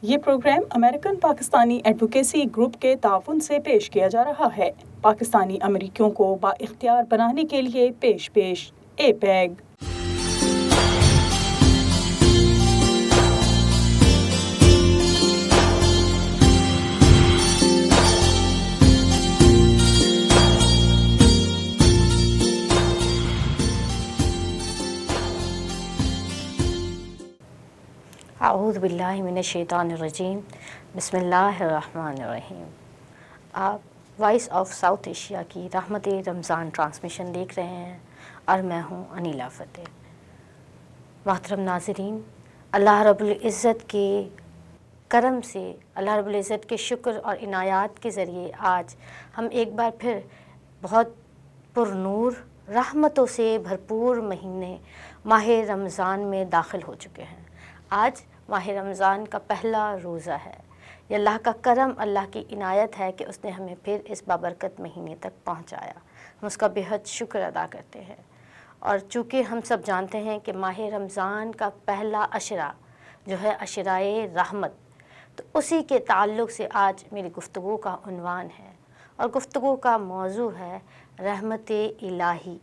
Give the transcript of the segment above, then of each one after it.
یہ programme American Pakistani advocacy group کے تعاون سے پیش کیا جا رہا ہے۔ پاکستانی امریکیوں کو بااختیار بنانے کے لیے پیش اے پیگ۔ اعوذ باللہ من الشیطان الرجیم، بسم اللہ الرحمن الرحیم۔ آپ وائس آف ساؤتھ ایشیا کی رحمت رمضان ٹرانسمیشن دیکھ رہے ہیں اور میں ہوں انیلا فتح۔ محترم ناظرین، اللہ رب العزت کے کرم سے، اللہ رب العزت کے شکر اور عنایات کے ذریعے آج ہم ایک بار پھر بہت پر نور رحمتوں سے بھرپور مہینے ماہ رمضان میں داخل ہو چکے ہیں۔ آج ماہ رمضان کا پہلا روزہ ہے۔ یہ اللہ کا کرم، اللہ کی عنایت ہے کہ اس نے ہمیں پھر اس بابرکت مہینے تک پہنچایا۔ ہم اس کا بہت شکر ادا کرتے ہیں۔ اور چونکہ ہم سب جانتے ہیں کہ ماہ رمضان کا پہلا عشرہ جو ہے عشرۂ رحمت، تو اسی کے تعلق سے آج میری گفتگو کا عنوان ہے، اور گفتگو کا موضوع ہے رحمت الہی۔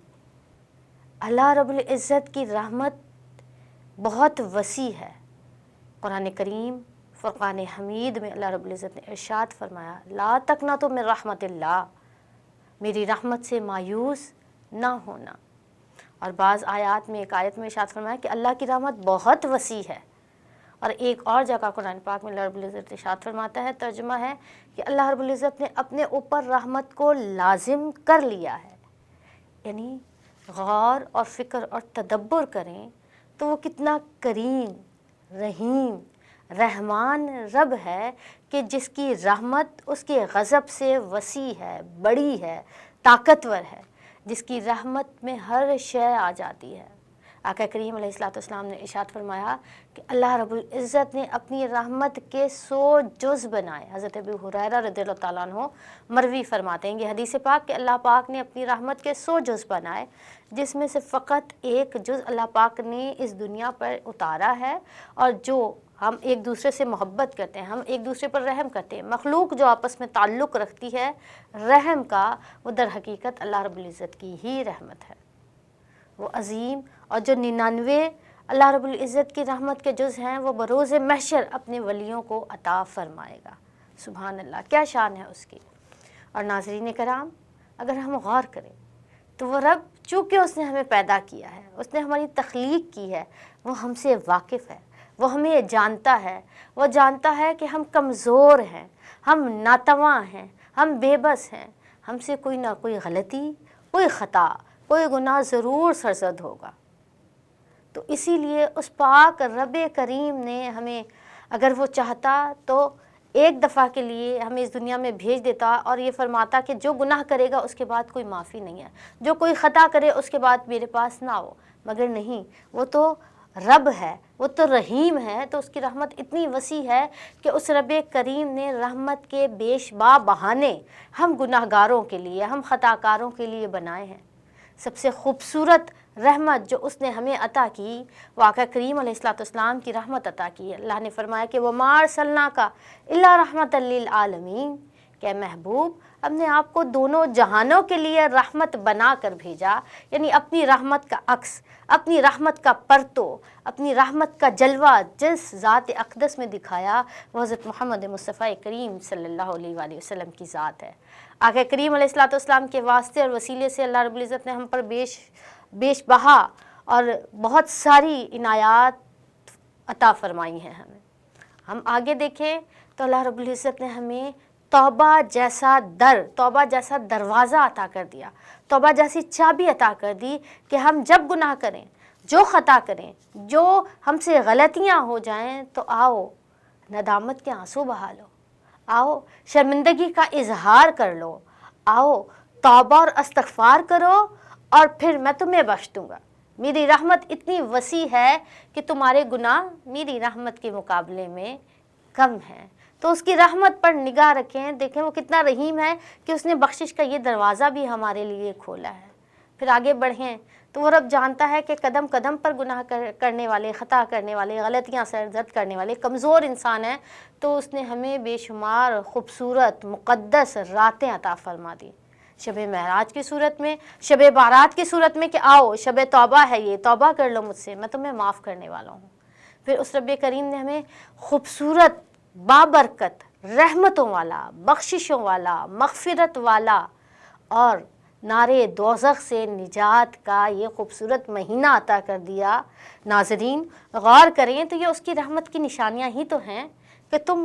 اللہ رب العزت کی رحمت بہت وسیع ہے۔ قرآن کریم فرقان حمید میں اللہ رب العزت نے ارشاد فرمایا، لا تقنطوا من رحمت اللہ، میری رحمت سے مایوس نہ ہونا۔ اور بعض آیات میں، ایک آیت میں ارشاد فرمایا کہ اللہ کی رحمت بہت وسیع ہے، اور ایک اور جگہ قرآن پاک میں اللہ رب العزت ارشاد فرماتا ہے، ترجمہ ہے کہ اللہ رب العزت نے اپنے اوپر رحمت کو لازم کر لیا ہے۔ یعنی غور اور فکر اور تدبر کریں تو وہ کتنا کریم، رحیم، رحمان رب ہے کہ جس کی رحمت اس کے غضب سے وسیع ہے، بڑی ہے، طاقتور ہے، جس کی رحمت میں ہر شے آ جاتی ہے۔ آقا کریم علیہ السلام نے ارشاد فرمایا کہ اللہ رب العزت نے اپنی رحمت کے 100 جز بنائے۔ حضرت ابو ہریرہ رضی اللہ تعالیٰ عنہ مروی فرماتے ہیں، یہ حدیث پاک کہ اللہ پاک نے اپنی رحمت کے 100 جز بنائے، جس میں سے فقط ایک جز اللہ پاک نے اس دنیا پر اتارا ہے، اور جو ہم ایک دوسرے سے محبت کرتے ہیں، ہم ایک دوسرے پر رحم کرتے ہیں، مخلوق جو آپس میں تعلق رکھتی ہے رحم کا، وہ در حقیقت اللہ رب العزت کی ہی رحمت ہے، وہ عظیم۔ اور جو 99 اللہ رب العزت کی رحمت کے جز ہیں، وہ بروز محشر اپنے ولیوں کو عطا فرمائے گا۔ سبحان اللہ، کیا شان ہے اس کی۔ اور ناظرین کرام، اگر ہم غور کریں تو وہ رب، چونکہ اس نے ہمیں پیدا کیا ہے، اس نے ہماری تخلیق کی ہے، وہ ہم سے واقف ہے، وہ ہمیں جانتا ہے، وہ جانتا ہے کہ ہم کمزور ہیں، ہم ناتواں ہیں، ہم بے بس ہیں، ہم سے کوئی نہ کوئی غلطی، کوئی خطا، کوئی گناہ ضرور سرزد ہوگا۔ تو اسی لیے اس پاک رب کریم نے ہمیں، اگر وہ چاہتا تو ایک دفعہ کے لیے ہمیں اس دنیا میں بھیج دیتا اور یہ فرماتا کہ جو گناہ کرے گا اس کے بعد کوئی معافی نہیں ہے، جو کوئی خطا کرے اس کے بعد میرے پاس نہ ہو۔ مگر نہیں، وہ تو رب ہے، وہ تو رحیم ہے، تو اس کی رحمت اتنی وسیع ہے کہ اس رب کریم نے رحمت کے بیشبا بہانے ہم گناہ گاروں کے لیے، ہم خطا کاروں کے لیے بنائے ہیں۔ سب سے خوبصورت رحمت جو اس نے ہمیں عطا کی، وہ آقا کریم علیہ السلام کی رحمت عطا کی ہے۔ اللہ نے فرمایا کہ وَمَا أَرْسَلْنَاكَ إِلَّا رَحْمَةً لِّلْعَالَمِينَ، کہ محبوب، ہم نے آپ کو دونوں جہانوں کے لیے رحمت بنا کر بھیجا، یعنی اپنی رحمت کا عکس، اپنی رحمت کا پرتو، اپنی رحمت کا جلوہ جس ذات اقدس میں دکھایا، وہ حضرت محمد مصطفیٰ کریم صلی اللہ علیہ وآلہ وسلم کی ذات ہے۔ آقا کریم علیہ السلام کے واسطے اور وسیلے سے اللہ رب العزت نے ہم پر بیش بہا اور بہت ساری عنایات عطا فرمائی ہیں ہمیں۔ ہم آگے دیکھیں تو اللہ رب العزت نے ہمیں توبہ جیسا توبہ جیسا دروازہ عطا کر دیا، توبہ جیسی چابی عطا کر دی کہ ہم جب گناہ کریں، جو خطا کریں، جو ہم سے غلطیاں ہو جائیں، تو آؤ ندامت کے آنسو بہا لو، آؤ شرمندگی کا اظہار کر لو، آؤ توبہ اور استغفار کرو، اور پھر میں تمہیں بخش دوں گا۔ میری رحمت اتنی وسیع ہے کہ تمہارے گناہ میری رحمت کے مقابلے میں کم ہیں۔ تو اس کی رحمت پر نگاہ رکھیں، دیکھیں وہ کتنا رحیم ہے کہ اس نے بخشش کا یہ دروازہ بھی ہمارے لیے کھولا ہے۔ پھر آگے بڑھیں تو وہ رب جانتا ہے کہ قدم قدم پر گناہ کرنے والے، خطا کرنے والے، غلطیاں سرزد کرنے والے کمزور انسان ہیں، تو اس نے ہمیں بے شمار خوبصورت مقدس راتیں عطا فرما دی، شب معراج کی صورت میں، شب بارات کی صورت میں کہ آؤ شب توبہ ہے، یہ توبہ کر لو مجھ سے، میں تمہیں معاف کرنے والا ہوں۔ پھر اس رب کریم نے ہمیں خوبصورت، بابرکت، رحمتوں والا، بخششوں والا، مغفرت والا اور نارے دوزخ سے نجات کا یہ خوبصورت مہینہ عطا کر دیا۔ ناظرین غور کریں تو یہ اس کی رحمت کی نشانیاں ہی تو ہیں کہ تم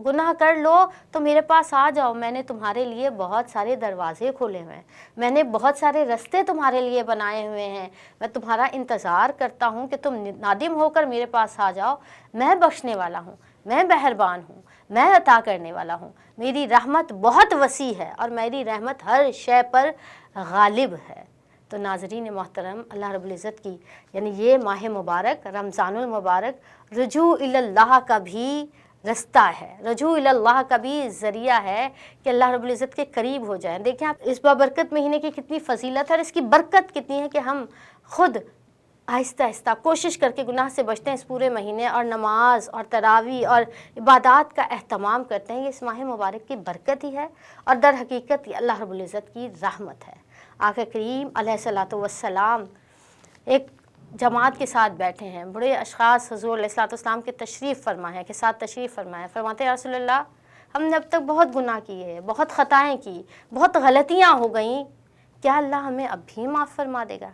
گناہ کر لو تو میرے پاس آ جاؤ، میں نے تمہارے لیے بہت سارے دروازے کھولے ہوئے ہیں، میں نے بہت سارے رستے تمہارے لیے بنائے ہوئے ہیں، میں تمہارا انتظار کرتا ہوں کہ تم نادم ہو کر میرے پاس آ جاؤ، میں بخشنے والا ہوں، میں مہربان ہوں، میں عطا کرنے والا ہوں، میری رحمت بہت وسیع ہے اور میری رحمت ہر شے پر غالب ہے۔ تو ناظرین محترم، اللہ رب العزت کی یعنی یہ ماہ مبارک رمضان المبارک رجوع اللہ کا بھی رستہ ہے، رجوع اللہ کا بھی ذریعہ ہے کہ اللہ رب العزت کے قریب ہو جائیں۔ دیکھیں آپ اس بابرکت مہینے کی کتنی فضیلت ہے اور اس کی برکت کتنی ہے کہ ہم خود آہستہ آہستہ کوشش کر کے گناہ سے بچتے ہیں اس پورے مہینے، اور نماز اور تراویح اور عبادات کا اہتمام کرتے ہیں۔ یہ اس ماہ مبارک کی برکت ہی ہے اور در حقیقت یہ اللہ رب العزت کی رحمت ہے۔ آقا کریم علیہ الصلوۃ والسلام ایک جماعت کے ساتھ بیٹھے ہیں، بڑے اشخاص حضور علیہ الصلوۃ والسلام کے تشریف فرمائے ہیں، کے ساتھ تشریف فرمائے، فرماتے ہیں یا رسول اللہ ہم نے اب تک بہت گناہ کیے ہیں، بہت خطائیں کی، بہت غلطیاں ہو گئیں، کیا اللہ ہمیں اب بھی معاف فرما دے گا؟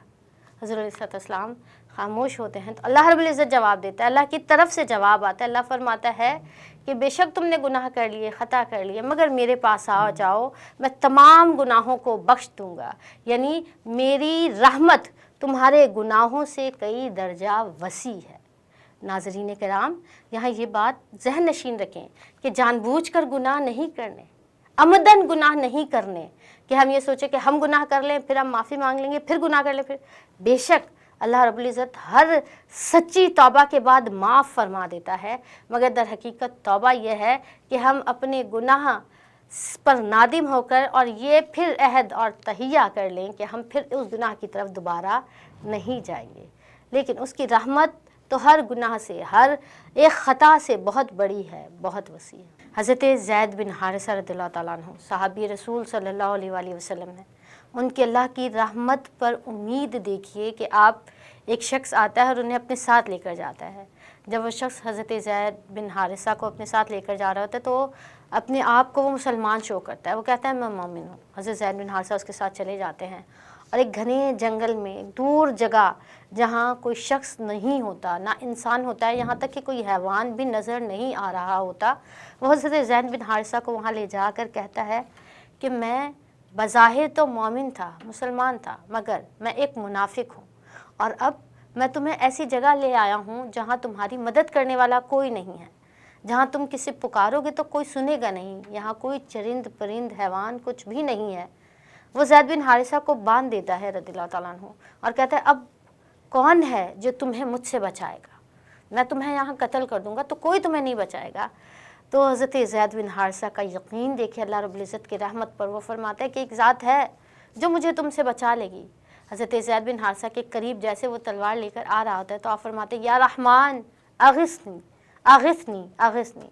حضور علیہ الصلوۃ والسلام خاموش ہوتے ہیں تو اللہ رب العزت جواب دیتا ہے، اللہ کی طرف سے جواب آتا ہے، اللہ فرماتا ہے کہ بے شک تم نے گناہ کر لیے، خطا کر لیے، مگر میرے پاس آ جاؤ، میں تمام گناہوں کو بخش دوں گا، یعنی میری رحمت تمہارے گناہوں سے کئی درجہ وسیع ہے۔ ناظرین کرام، یہاں یہ بات ذہن نشین رکھیں کہ جان بوجھ کر گناہ نہیں کرنے، عمدن گناہ نہیں کرنے، کہ ہم یہ سوچیں کہ ہم گناہ کر لیں پھر ہم معافی مانگ لیں گے، پھر گناہ کر لیں پھر، بے شک اللہ رب العزت ہر سچی توبہ کے بعد معاف فرما دیتا ہے، مگر در حقیقت توبہ یہ ہے کہ ہم اپنے گناہ پر نادم ہو کر اور یہ پھر عہد اور تہیہ کر لیں کہ ہم پھر اس گناہ کی طرف دوبارہ نہیں جائیں گے۔ لیکن اس کی رحمت تو ہر گناہ سے، ہر ایک خطا سے بہت بڑی ہے، بہت وسیع ہے۔ حضرت زید بن حارثہ رضی اللہ تعالیٰ عنہ صحابی رسول صلی اللہ علیہ وآلہ وسلم ہیں، ان کے اللہ کی رحمت پر امید دیکھیے کہ آپ ایک شخص آتا ہے اور انہیں اپنے ساتھ لے کر جاتا ہے۔ جب وہ شخص حضرت زید بن حارثہ کو اپنے ساتھ لے کر جا رہا ہوتا ہے تو اپنے آپ کو وہ مسلمان شو کرتا ہے، وہ کہتا ہے میں مومن ہوں۔ حضرت زید بن حارثہ اس کے ساتھ چلے جاتے ہیں اور ایک گھنے جنگل میں، دور جگہ جہاں کوئی شخص نہیں ہوتا، نہ انسان ہوتا ہے، یہاں تک کہ کوئی حیوان بھی نظر نہیں آ رہا ہوتا، وہ حضرت زید بن حارثہ کو وہاں لے جا کر کہتا ہے کہ میں بظاہر تو مومن تھا، مسلمان تھا، مگر میں ایک منافق ہوں، اور اب میں تمہیں ایسی جگہ لے آیا ہوں جہاں تمہاری مدد کرنے والا کوئی نہیں ہے، جہاں تم کسی پکارو گے تو کوئی سنے گا نہیں، یہاں کوئی چرند پرند حیوان کچھ بھی نہیں ہے۔ وہ زید بن حارثہ کو باندھ دیتا ہے رضی اللہ تعالیٰ عنہ اور کہتا ہے اب کون ہے جو تمہیں مجھ سے بچائے گا؟ میں تمہیں یہاں قتل کر دوں گا تو کوئی تمہیں نہیں بچائے گا۔ تو حضرت زید بن حارثہ کا یقین دیکھے اللہ رب العزت کی رحمت پر، وہ فرماتا ہے کہ ایک ذات ہے جو مجھے تم سے بچا لے گی۔ حضرت زید بن حارثہ کے قریب جیسے وہ تلوار لے کر آ رہا ہوتا ہے تو آپ فرماتے ہیں یا رحمان اغثنی اغثنی اغثنی۔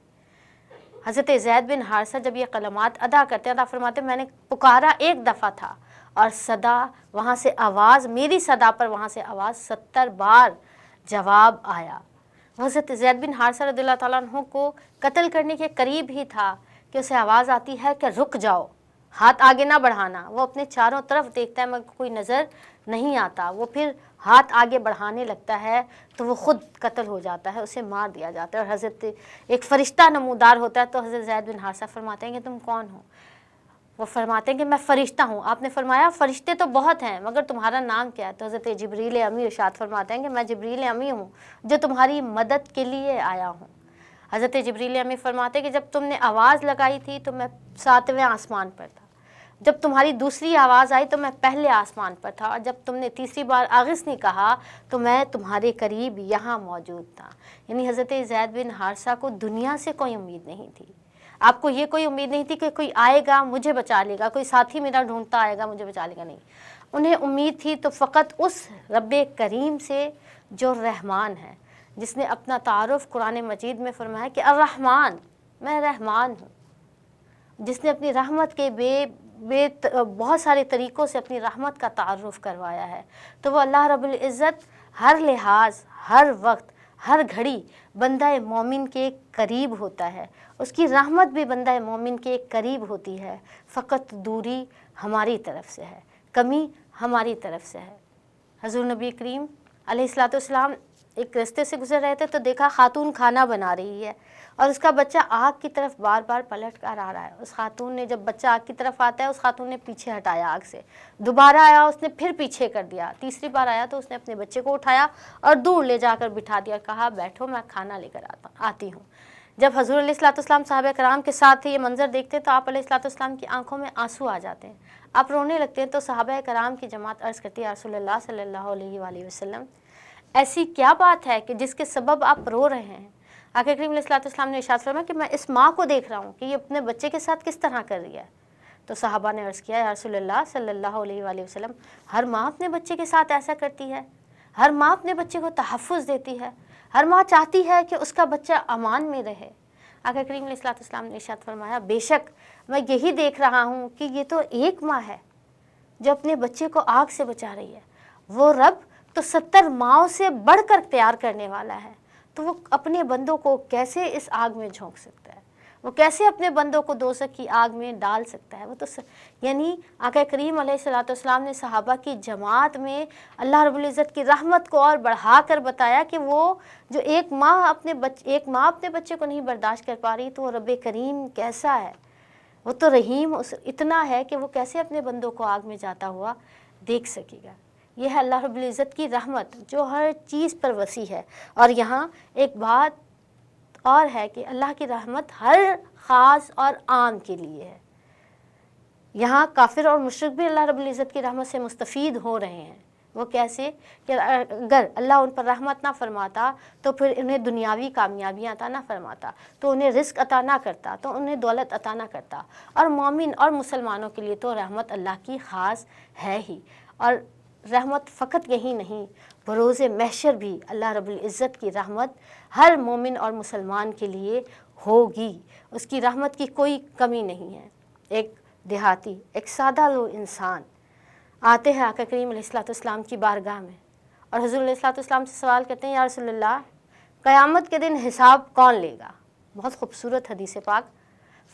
حضرت زید بن حارثہ جب یہ کلمات ادا کرتے ہیں تو آپ فرماتے ہیں میں نے پکارا ایک دفعہ تھا اور صدا وہاں سے آواز، میری صدا پر وہاں سے آواز 70 بار جواب آیا۔ حضرت زید بن حارثہ رضی اللہ تعالیٰ عنہ کو قتل کرنے کے قریب ہی تھا کہ اسے آواز آتی ہے کہ رک جاؤ، ہاتھ آگے نہ بڑھانا۔ وہ اپنے چاروں طرف دیکھتا ہے مگر کوئی نظر نہیں آتا، وہ پھر ہاتھ آگے بڑھانے لگتا ہے تو وہ خود قتل ہو جاتا ہے، اسے مار دیا جاتا ہے، اور حضرت ایک فرشتہ نمودار ہوتا ہے۔ تو حضرت زید بن حارثہ فرماتے ہیں کہ تم کون ہو؟ وہ فرماتے ہیں کہ میں فرشتہ ہوں۔ آپ نے فرمایا فرشتے تو بہت ہیں مگر تمہارا نام کیا ہے؟ تو حضرت جبریل امی ارشاد فرماتے ہیں کہ میں جبریل امی ہوں جو تمہاری مدد کے لیے آیا ہوں۔ حضرت جبریل امی فرماتے ہیں کہ جب تم نے آواز لگائی تھی تو میں 7ویں آسمان پر تھا، جب تمہاری دوسری آواز آئی تو میں پہلے آسمان پر تھا، اور جب تم نے تیسری بار اغثنی کہا تو میں تمہارے قریب یہاں موجود تھا۔ یعنی حضرت زید بن حارثہ کو دنیا سے کوئی امید نہیں تھی، آپ کو یہ کوئی امید نہیں تھی کہ کوئی آئے گا مجھے بچا لے گا، کوئی ساتھی میرا ڈھونڈتا آئے گا مجھے بچا لے گا، نہیں۔ انہیں امید تھی تو فقط اس رب کریم سے جو رحمان ہے، جس نے اپنا تعارف قرآن مجید میں فرمایا کہ الرحمن، میں رحمان ہوں، جس نے اپنی رحمت کے بہت سارے طریقوں سے اپنی رحمت کا تعارف کروایا ہے. تو وہ اللہ رب العزت ہر لحاظ، ہر وقت، ہر گھڑی بندہ مومن کے قریب ہوتا ہے. اس کی رحمت بھی بندہ مومن کے قریب ہوتی ہے، فقط دوری ہماری طرف سے ہے، کمی ہماری طرف سے ہے. حضور نبی کریم علیہ الصلوۃ والسلام ایک راستے سے گزر رہے تھے تو دیکھا خاتون کھانا بنا رہی ہے اور اس کا بچہ آگ کی طرف بار بار پلٹ کر آ رہا ہے. اس خاتون نے، جب بچہ آگ کی طرف آتا ہے، اس خاتون نے پیچھے ہٹایا آگ سے. دوبارہ آیا، اس نے پھر پیچھے کر دیا. تیسری بار آیا تو اس نے اپنے بچے کو اٹھایا اور دور لے جا کر بٹھا دیا، کہا بیٹھو میں کھانا لے کر آتی ہوں. جب حضور علیہ الصلوۃ والسلام صحابہ کرام کے ساتھ یہ منظر دیکھتے تو آپ علیہ الصلوۃ والسلام کی آنکھوں میں آنسو آ جاتے ہیں، آپ رونے لگتے ہیں. تو صحابہ کرام کی جماعت عرض کرتی ہے یا رسول اللہ صلی اللہ علیہ وآلہ وسلم، ایسی کیا بات ہے کہ جس کے سبب آپ رو رہے ہیں؟ آقا کریم علیہ الصلوۃ والسلام نے ارشاد فرمایا کہ میں اس ماں کو دیکھ رہا ہوں کہ یہ اپنے بچے کے ساتھ کس طرح کر رہی ہے. تو صحابہ نے عرض کیا یا رسول اللہ صلی اللہ علیہ وآلہ وسلم، ہر ماں اپنے بچے کے ساتھ ایسا کرتی ہے، ہر ماں اپنے بچے کو تحفظ دیتی ہے، ہر ماں چاہتی ہے کہ اس کا بچہ امان میں رہے. آقا کریم علیہ الصلوۃ والسلام نے ارشاد فرمایا بے شک میں یہی دیکھ رہا ہوں کہ یہ تو ایک ماں ہے جو اپنے بچے کو آگ سے بچا رہی ہے، وہ رب تو 70 ماؤں سے بڑھ کر پیار کرنے والا ہے، تو وہ اپنے بندوں کو کیسے اس آگ میں جھونک سکتا ہے، وہ کیسے اپنے بندوں کو دوزخ کی آگ میں ڈال سکتا ہے. وہ تو یعنی آقا کریم علیہ الصلوۃ والسلام نے صحابہ کی جماعت میں اللہ رب العزت کی رحمت کو اور بڑھا کر بتایا کہ وہ جو ایک ماں اپنے بچے کو نہیں برداشت کر پا رہی، تو وہ رب کریم کیسا ہے، وہ تو رحیم اتنا ہے کہ وہ کیسے اپنے بندوں کو آگ میں جاتا ہوا دیکھ سکے گا. یہ ہے اللہ رب العزت کی رحمت جو ہر چیز پر وسیع ہے. اور یہاں ایک بات اور ہے کہ اللہ کی رحمت ہر خاص اور عام کے لیے ہے. یہاں کافر اور مشرک بھی اللہ رب العزت کی رحمت سے مستفید ہو رہے ہیں. وہ کیسے کہ اگر اللہ ان پر رحمت نہ فرماتا تو پھر انہیں دنیاوی کامیابیاں عطا نہ فرماتا، تو انہیں رزق عطا نہ کرتا، تو انہیں دولت عطا نہ کرتا. اور مومن اور مسلمانوں کے لیے تو رحمت اللہ کی خاص ہے ہی. اور رحمت فقط یہی نہیں، بروز محشر بھی اللہ رب العزت کی رحمت ہر مومن اور مسلمان کے لیے ہوگی. اس کی رحمت کی کوئی کمی نہیں ہے. ایک دیہاتی، ایک سادہ لو انسان آتے ہیں آقا کریم علیہ الصلوۃ والسلام کی بارگاہ میں اور حضور علیہ الصلوۃ والسلام سے سوال کرتے ہیں یا رسول اللہ قیامت کے دن حساب کون لے گا؟ بہت خوبصورت حدیث پاک.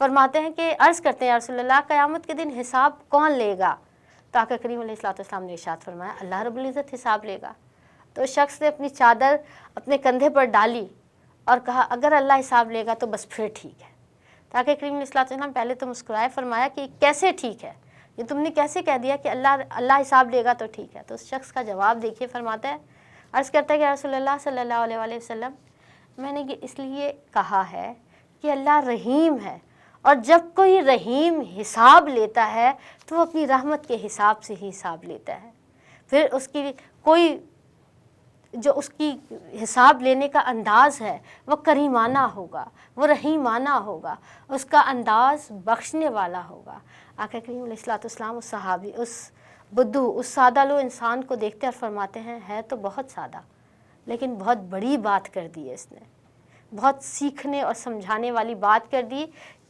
فرماتے ہیں کہ عرض کرتے ہیں یا رسول اللہ قیامت کے دن حساب کون لے گا؟ تو آقا کریم علیہ الصلوۃ والسلام نے ارشاد فرمایا اللہ رب العزت حساب لے گا. تو اس شخص نے اپنی چادر اپنے کندھے پر ڈالی اور کہا اگر اللہ حساب لے گا تو بس پھر ٹھیک ہے. تو آقا کریم علیہ الصلوۃ والسلام پہلے تو مسکرائے، فرمایا کہ کیسے ٹھیک ہے، یہ تم نے کیسے کہہ دیا کہ اللہ حساب لے گا تو ٹھیک ہے؟ تو اس شخص کا جواب دیکھیے، فرماتا ہے، عرض کرتا ہے کہ رسول اللہ صلی اللہ علیہ وآلہ وسلم میں نے یہ اس لیے کہا ہے کہ اللہ رحیم ہے، اور جب کوئی رحیم حساب لیتا ہے تو وہ اپنی رحمت کے حساب سے ہی حساب لیتا ہے. پھر اس کی کوئی جو اس کی حساب لینے کا انداز ہے وہ کریمانہ ہوگا، وہ رحیمانہ ہوگا، اس کا انداز بخشنے والا ہوگا. آقا کریم علیہ الصلوۃ والسلام اس صحابی، اس بدو، اس سادہ لو انسان کو دیکھتے اور فرماتے ہیں ہے تو بہت سادہ لیکن بہت بڑی بات کر دی ہے، اس نے بہت سیکھنے اور سمجھانے والی بات کر دی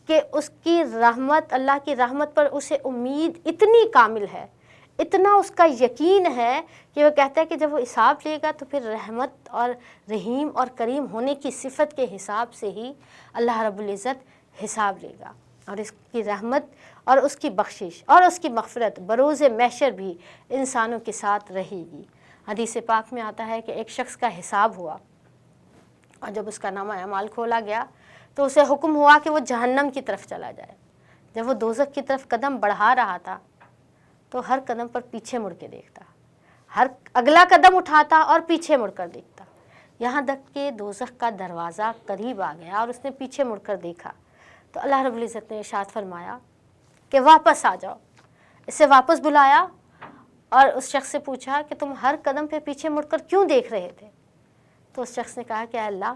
کہ اس کی رحمت، اللہ کی رحمت پر اسے امید اتنی کامل ہے، اتنا اس کا یقین ہے کہ وہ کہتا ہے کہ جب وہ حساب لے گا تو پھر رحمت اور رحیم اور کریم ہونے کی صفت کے حساب سے ہی اللہ رب العزت حساب لے گا. اور اس کی رحمت اور اس کی بخشش اور اس کی مغفرت بروز محشر بھی انسانوں کے ساتھ رہے گی. حدیث پاک میں آتا ہے کہ ایک شخص کا حساب ہوا اور جب اس کا نامہ اعمال کھولا گیا تو اسے حکم ہوا کہ وہ جہنم کی طرف چلا جائے. جب وہ دوزخ کی طرف قدم بڑھا رہا تھا تو ہر قدم پر پیچھے مڑ کے دیکھتا، ہر اگلا قدم اٹھاتا اور پیچھے مڑ کر دیکھتا، یہاں تک کہ دوزخ کا دروازہ قریب آ گیا اور اس نے پیچھے مڑ کر دیکھا تو اللہ رب العزت نے ارشاد فرمایا کہ واپس آ جاؤ. اسے واپس بلایا اور اس شخص سے پوچھا کہ تم ہر قدم پہ پیچھے مڑ کر کیوں دیکھ رہے تھے؟ تو اس شخص نے کہا کہ اے اللہ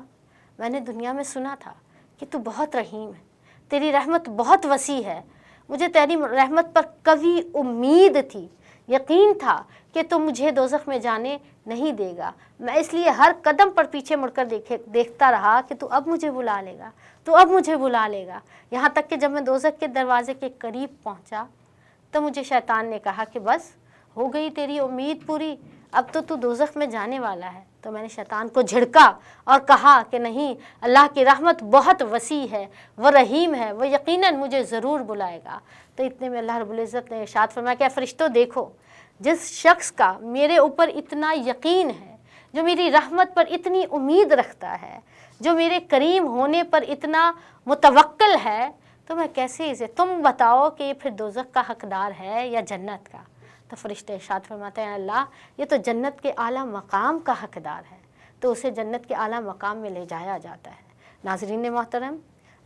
میں نے دنیا میں سنا تھا کہ تو بہت رحیم ہے، تیری رحمت بہت وسیع ہے، مجھے تیری رحمت پر کبھی امید تھی یقین تھا کہ تو مجھے دوزخ میں جانے نہیں دے گا، میں اس لیے ہر قدم پر پیچھے مڑ کر دیکھتا رہا کہ تو اب مجھے بلا لے گا، تو اب مجھے بلا لے گا، یہاں تک کہ جب میں دوزخ کے دروازے کے قریب پہنچا تو مجھے شیطان نے کہا کہ بس ہو گئی تیری امید پوری، اب تو دوزخ میں جانے والا ہے۔ تو میں نے شیطان کو جھڑکا اور کہا کہ نہیں، اللہ کی رحمت بہت وسیع ہے، وہ رحیم ہے، وہ یقیناً مجھے ضرور بلائے گا۔ تو اتنے میں اللہ رب العزت نے ارشاد فرمایا کہ فرشتوں دیکھو، جس شخص کا میرے اوپر اتنا یقین ہے، جو میری رحمت پر اتنی امید رکھتا ہے، جو میرے کریم ہونے پر اتنا متوکل ہے، تو میں کیسے اسے، تم بتاؤ کہ یہ پھر دوزخ کا حقدار ہے یا جنت کا؟ تو فرشتے ارشاد فرماتے ہیں اللہ یہ تو جنت کے اعلیٰ مقام کا حقدار ہے، تو اسے جنت کے اعلیٰ مقام میں لے جایا جاتا ہے۔ ناظرین محترم،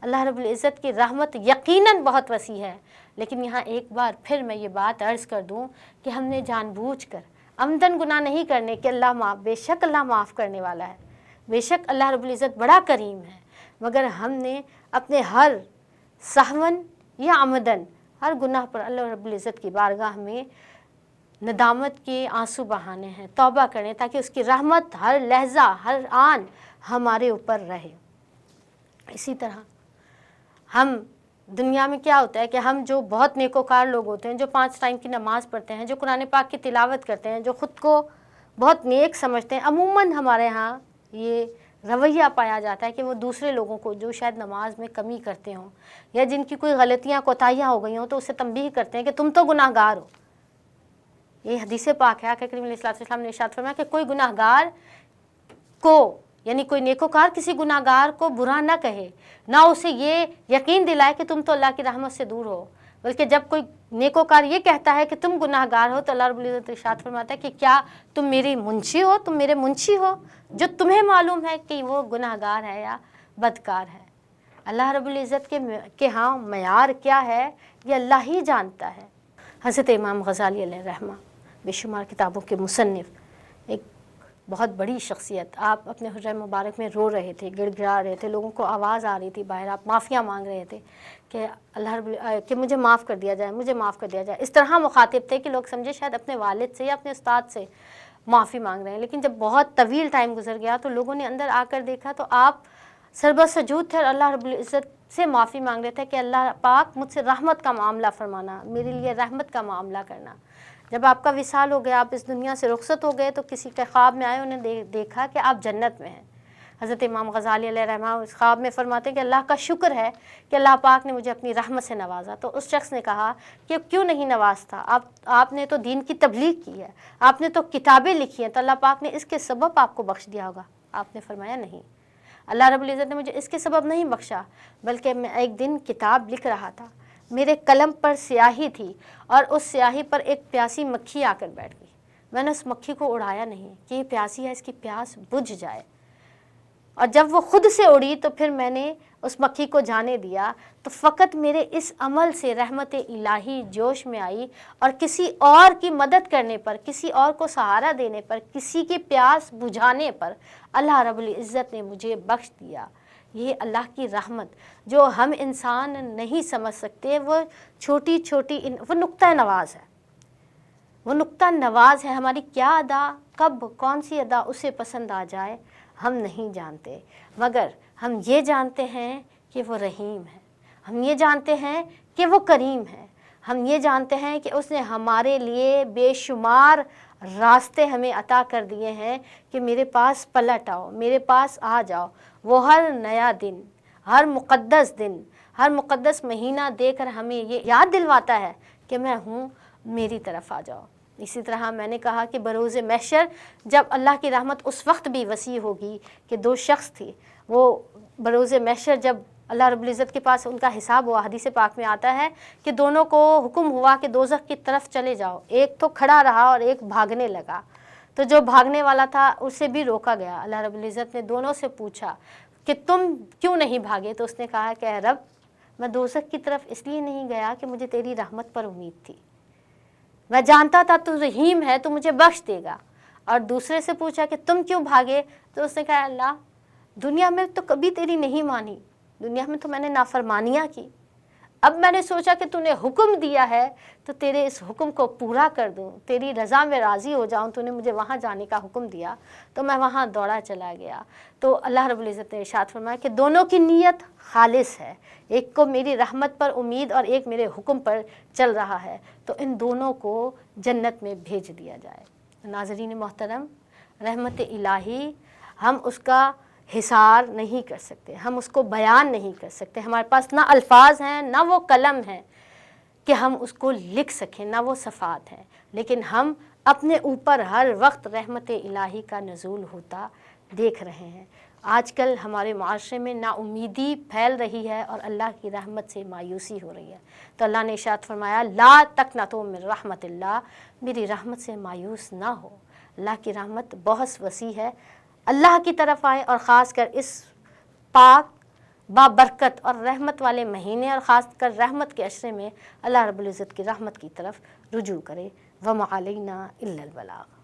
اللہ رب العزت کی رحمت یقیناً بہت وسیع ہے، لیکن یہاں ایک بار پھر میں یہ بات عرض کر دوں کہ ہم نے جان بوجھ کر عمدن گناہ نہیں کرنے کہ بے شک اللہ معاف کرنے والا ہے، بے شک اللہ رب العزت بڑا کریم ہے، مگر ہم نے اپنے ہر سہون یا عمدن ہر گناہ پر اللہ رب العزت کی بارگاہ میں ندامت کے آنسو بہانے ہیں، توبہ کریں تاکہ اس کی رحمت ہر لحظہ ہر آن ہمارے اوپر رہے۔ اسی طرح ہم دنیا میں کیا ہوتا ہے کہ ہم جو بہت نیکوکار لوگ ہوتے ہیں، جو 5 ٹائم کی نماز پڑھتے ہیں، جو قرآن پاک کی تلاوت کرتے ہیں، جو خود کو بہت نیک سمجھتے ہیں، عموماً ہمارے ہاں یہ رویہ پایا جاتا ہے کہ وہ دوسرے لوگوں کو جو شاید نماز میں کمی کرتے ہوں یا جن کی کوئی غلطیاں کوتاہیاں ہو گئی ہوں تو اسے تنبیہ کرتے ہیں کہ تم تو گناہ گار ہو۔ یہ حدیث پاک ہے، آقا کریم علیہ السلام نے ارشاد فرمایا کہ کوئی گناہ گار کو، یعنی کوئی نیکوکار کسی گناہ گار کو برا نہ کہے، نہ اسے یہ یقین دلائے کہ تم تو اللہ کی رحمت سے دور ہو، بلکہ جب کوئی نیکوکار یہ کہتا ہے کہ تم گناہ گار ہو تو اللہ رب العزت ارشاد فرماتا ہے کہ کیا تم میری منشی ہو، تم میرے منشی ہو جو تمہیں معلوم ہے کہ وہ گناہ گار ہے یا بدکار ہے۔ اللہ رب العزت کے ہاں معیار کیا ہے یہ اللہ ہی جانتا ہے۔ حضرت امام غزالی علیہ رحمہ بے شمار کتابوں کے مصنف، ایک بہت بڑی شخصیت، آپ اپنے حجرہ مبارک میں رو رہے تھے، گڑ گڑا رہے تھے، لوگوں کو آواز آ رہی تھی باہر، آپ معافیاں مانگ رہے تھے کہ کہ مجھے معاف کر دیا جائے، مجھے معاف کر دیا جائے۔ اس طرح مخاطب تھے کہ لوگ سمجھے شاید اپنے والد سے یا اپنے استاد سے معافی مانگ رہے ہیں، لیکن جب بہت طویل ٹائم گزر گیا تو لوگوں نے اندر آ کر دیکھا تو آپ سربہ سجود تھے اور اللہ رب العزت سے معافی مانگ رہے تھے کہ اللہ پاک مجھ سے رحمت کا معاملہ فرمانا، میرے لیے رحمت کا معاملہ کرنا۔ جب آپ کا وصال ہو گیا، آپ اس دنیا سے رخصت ہو گئے تو کسی کے خواب میں آئے، انہیں دیکھا کہ آپ جنت میں ہیں۔ حضرت امام غزالی علیہ رحمہ اس خواب میں فرماتے ہیں کہ اللہ کا شکر ہے کہ اللہ پاک نے مجھے اپنی رحمت سے نوازا۔ تو اس شخص نے کہا کہ کیوں نہیں نوازتا، آپ نے تو دین کی تبلیغ کی ہے، آپ نے تو کتابیں لکھی ہیں، تو اللہ پاک نے اس کے سبب آپ کو بخش دیا ہوگا۔ آپ نے فرمایا نہیں، اللہ رب العزت نے مجھے اس کے سبب نہیں بخشا، بلکہ میں ایک دن کتاب لکھ رہا تھا، میرے قلم پر سیاہی تھی اور اس سیاہی پر ایک پیاسی مکھی آ کر بیٹھ گئی، میں نے اس مکھی کو اڑایا نہیں کہ یہ پیاسی ہے، اس کی پیاس بجھ جائے، اور جب وہ خود سے اڑی تو پھر میں نے اس مکھی کو جانے دیا، تو فقط میرے اس عمل سے رحمت الہی جوش میں آئی، اور کسی اور کی مدد کرنے پر، کسی اور کو سہارا دینے پر، کسی کی پیاس بجھانے پر اللہ رب العزت نے مجھے بخش دیا۔ یہ اللہ کی رحمت جو ہم انسان نہیں سمجھ سکتے، وہ چھوٹی چھوٹی وہ نقطہ نواز ہے، وہ نقطہ نواز ہے۔ ہماری کیا ادا، کب کون سی ادا اسے پسند آ جائے ہم نہیں جانتے، مگر ہم یہ جانتے ہیں کہ وہ رحیم ہے، ہم یہ جانتے ہیں کہ وہ کریم ہے، ہم یہ جانتے ہیں کہ اس نے ہمارے لیے بے شمار راستے ہمیں عطا کر دیے ہیں کہ میرے پاس پلٹ آؤ، میرے پاس آ جاؤ۔ وہ ہر نیا دن، ہر مقدس مہینہ دے کر ہمیں یہ یاد دلواتا ہے کہ میں ہوں، میری طرف آ جاؤ۔ اسی طرح میں نے کہا کہ بروز محشر جب اللہ کی رحمت اس وقت بھی وسیع ہوگی کہ 2 شخص تھے، وہ بروز محشر جب اللہ رب العزت کے پاس ان کا حساب ہوا، حدیث پاک میں آتا ہے کہ دونوں کو حکم ہوا کہ دوزخ کی طرف چلے جاؤ، ایک تو کھڑا رہا اور ایک بھاگنے لگا، تو جو بھاگنے والا تھا اسے بھی روکا گیا۔ اللہ رب العزت نے دونوں سے پوچھا کہ تم کیوں نہیں بھاگے؟ تو اس نے کہا کہ اے رب، میں دوزخ کی طرف اس لیے نہیں گیا کہ مجھے تیری رحمت پر امید تھی، میں جانتا تھا تو رحیم ہے، تو مجھے بخش دے گا۔ اور دوسرے سے پوچھا کہ تم کیوں بھاگے؟ تو اس نے کہا اللہ، دنیا میں تو کبھی تیری نہیں مانی، دنیا میں تو میں نے نافرمانیاں کی، اب میں نے سوچا کہ تو نے حکم دیا ہے تو تیرے اس حکم کو پورا کر دوں، تیری رضا میں راضی ہو جاؤں، تو نے مجھے وہاں جانے کا حکم دیا تو میں وہاں دوڑا چلا گیا۔ تو اللہ رب العزت نے ارشاد فرمایا کہ دونوں کی نیت خالص ہے، ایک کو میری رحمت پر امید اور ایک میرے حکم پر چل رہا ہے، تو ان دونوں کو جنت میں بھیج دیا جائے۔ ناظرین محترم، رحمت الہی ہم اس کا حصار نہیں کر سکتے، ہم اس کو بیان نہیں کر سکتے، ہمارے پاس نہ الفاظ ہیں نہ وہ قلم ہے کہ ہم اس کو لکھ سکیں، نہ وہ صفات ہیں، لیکن ہم اپنے اوپر ہر وقت رحمت الہی کا نزول ہوتا دیکھ رہے ہیں۔ آج کل ہمارے معاشرے میں نا امیدی پھیل رہی ہے اور اللہ کی رحمت سے مایوسی ہو رہی ہے، تو اللہ نے ارشاد فرمایا لا تقنطوا من رحمت اللہ، میری رحمت سے مایوس نہ ہو۔ اللہ کی رحمت بہت وسیع ہے، اللہ کی طرف آئیں اور خاص کر اس پاک بابرکت اور رحمت والے مہینے اور خاص کر رحمت کے عشرے میں اللہ رب العزت کی رحمت کی طرف رجوع کرے۔ وَمَا عَلَيْنَا إِلَّا الْبَلَاغُ۔